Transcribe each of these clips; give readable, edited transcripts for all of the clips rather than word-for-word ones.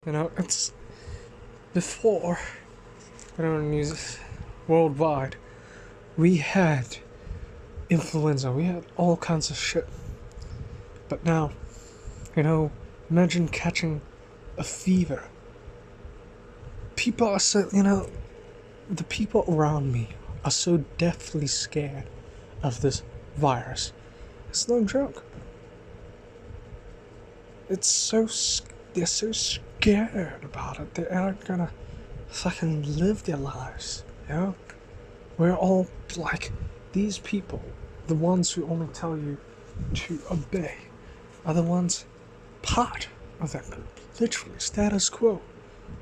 It's before, news worldwide, we had influenza, we had all kinds of shit. But now, imagine catching a fever. People are so, the people around me are so deathly scared of this virus. It's no joke. It's so, they're so scared about it, they aren't gonna fucking live their lives, We're all like, these people, the ones who only tell you to obey, are the ones part of that group. Literally, status quo.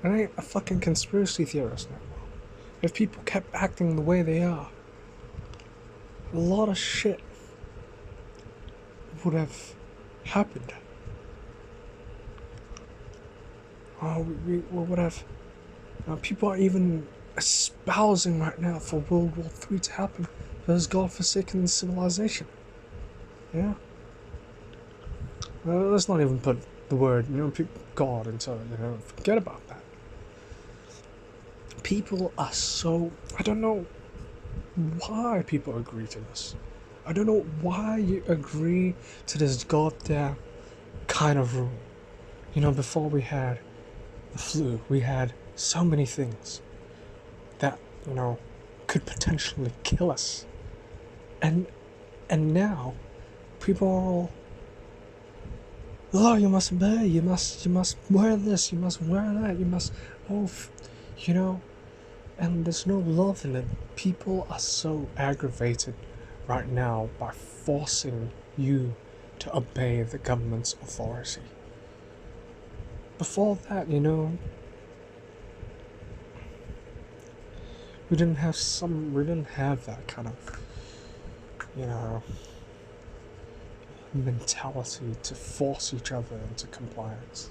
I ain't a fucking conspiracy theorist now. If people kept acting the way they are, a lot of shit would have happened. We would have. People are even espousing right now for World War III to happen for this godforsaken civilization. Yeah? Let's not even put the word, God into it, forget about that. People are so. I don't know why people agree to this. I don't know why you agree to this goddamn kind of rule. Before we had the flu, we had so many things that, could potentially kill us. And now, people are all, oh, you must obey, you must wear this, you must wear that, you must, and there's no love in it. People are so aggravated right now by forcing you to obey the government's authority. Before that, we didn't have that kind of, mentality to force each other into compliance.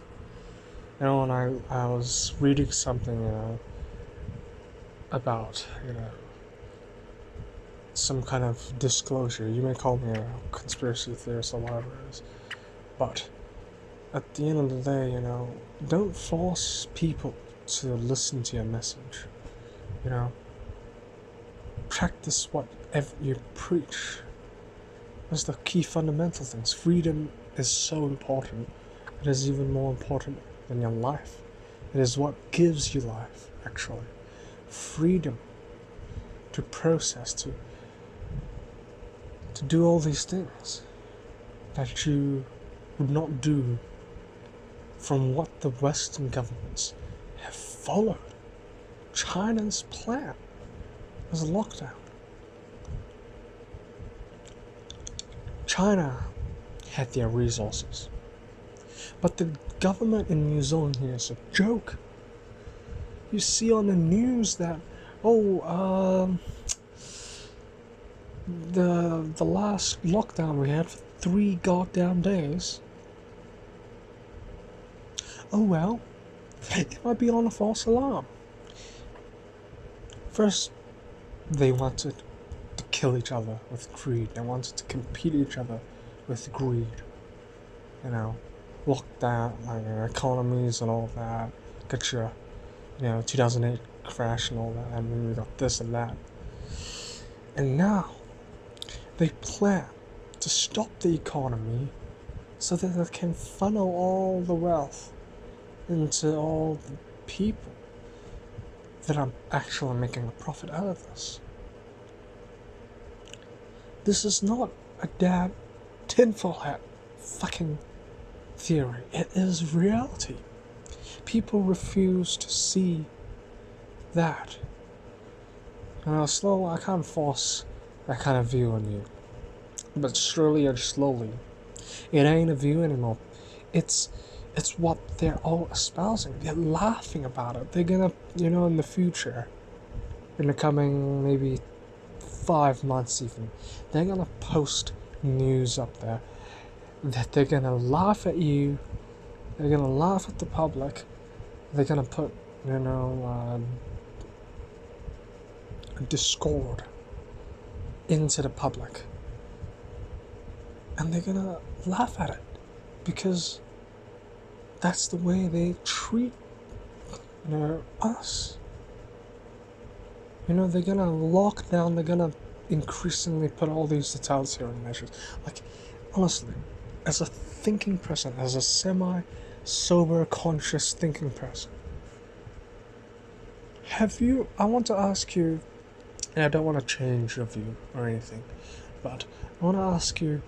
And I was reading something, about, some kind of disclosure. You may call me a conspiracy theorist or whatever it is, but at the end of the day, don't force people to listen to your message. Practice whatever you preach. That's the key fundamental things. Freedom is so important. It is even more important than your life. It is what gives you life, actually. Freedom to process, to do all these things that you would not do from what the Western governments have followed. China's plan was a lockdown. China had their resources, but the government in New Zealand here is a joke. You see on the news that, the last lockdown we had for 3 goddamn days. Oh well, it might be on a false alarm. First, they wanted to kill each other with greed. They wanted to compete each other with greed. Lock down economies and all that. Get your, 2008 crash and all that. And then we got this and that. And now, they plan to stop the economy so that they can funnel all the wealth into all the people that are actually making a profit out of this. This is not a damn tinfoil hat fucking theory. It is reality. People refuse to see that. Slowly, I can't force that kind of view on you. But surely or slowly, it ain't a view anymore. It's what they're all espousing. They're laughing about it. They're gonna, in the future, in the coming maybe 5 months even, they're gonna post news up there that they're gonna laugh at you, they're gonna laugh at the public, they're gonna put, discord into the public, and they're gonna laugh at it because that's the way they treat, us. They're gonna lock down, they're gonna increasingly put all these totalitarian measures. Like, honestly, as a thinking person, as a semi-sober, conscious thinking person, I want to ask you, and I don't want to change your view or anything, but I want to ask you,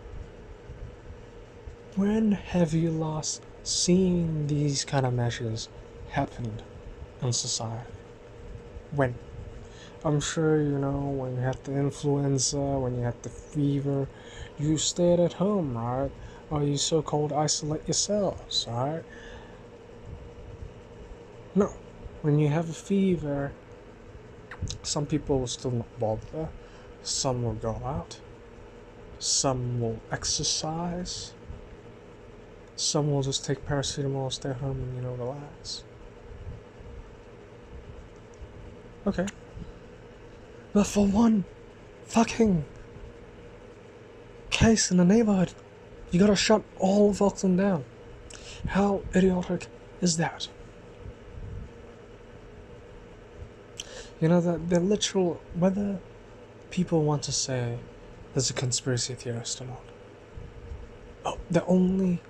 when have you last seen these kind of measures happened in society? When? I'm sure when you had the influenza, when you had the fever, you stayed at home, right? Or you so-called isolate yourselves, right? No. When you have a fever, some people will still not bother. Some will go out. Some will exercise. Some will just take paracetamol, stay home, and relax. Okay. But for one fucking case in the neighborhood, you gotta shut all of Auckland down. How idiotic is that? The literal, whether people want to say there's a conspiracy theorist or not. Oh, the only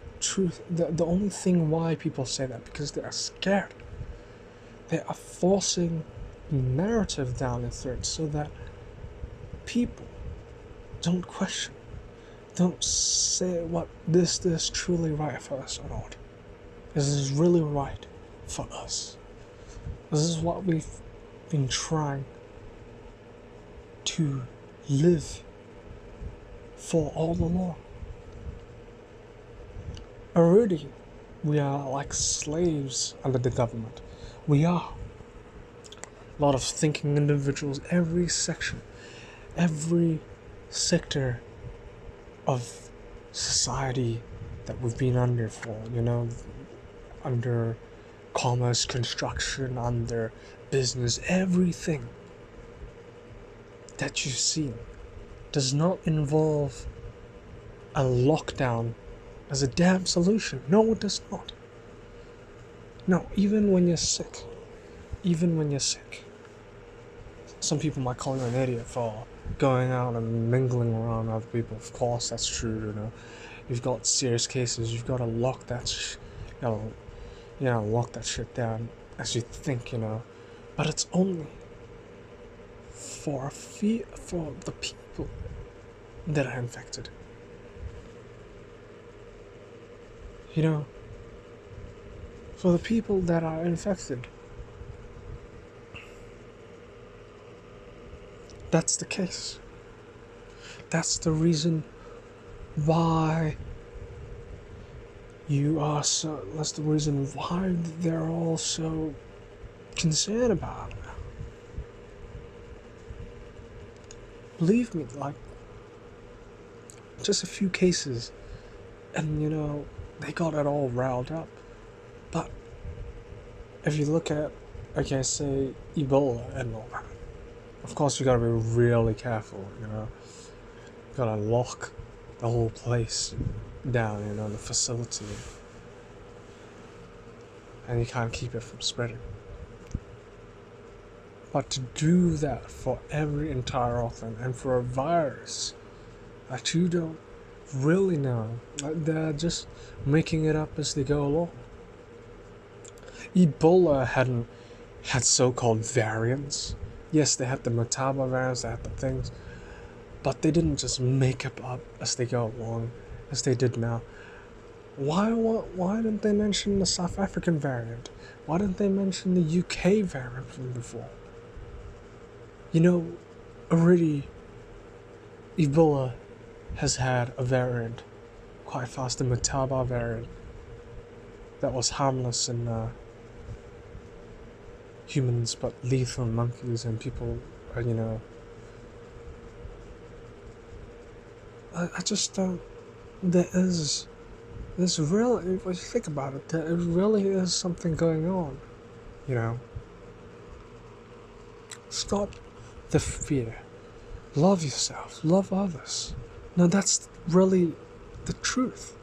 thing why people say that, because they are scared. They are forcing narrative down their throats so that people don't question, don't say what this is truly right for us or not. This is really right for us. This is what we've been trying to live for all along. Already, we are like slaves under the government. We are. A lot of thinking individuals, every section, every sector of society that we've been under for, under commerce, construction, under business, everything that you've seen does not involve a lockdown as a damn solution. No, it does not. No, even when you're sick, some people might call you an idiot for going out and mingling around other people. Of course, that's true. You've got serious cases. You've got to lock that. Lock that shit down as you think. But it's only for the people that are infected. For the people that are infected. That's the case. That's the reason why that's the reason why they're all so concerned about it. Believe me, like, just a few cases, and they got it all riled up. But if you look at, say Ebola and all that, of course you gotta be really careful, You gotta lock the whole place down, the facility. And you can't keep it from spreading. But to do that for every entire Auckland and for a virus that you don't really know, they're just making it up as they go along. Ebola hadn't had so-called variants. Yes, they had the Mataba variants, they had the things, but they didn't just make it up as they go along, as they did now. Why didn't they mention the South African variant? Why didn't they mention the UK variant from before? Already Ebola has had a variant quite fast, the Mataba variant, that was harmless in humans but lethal in monkeys and people. I just don't. There's really, if you think about it, there really is something going on. Stop the fear. Love yourself. Love others. Now that's really the truth.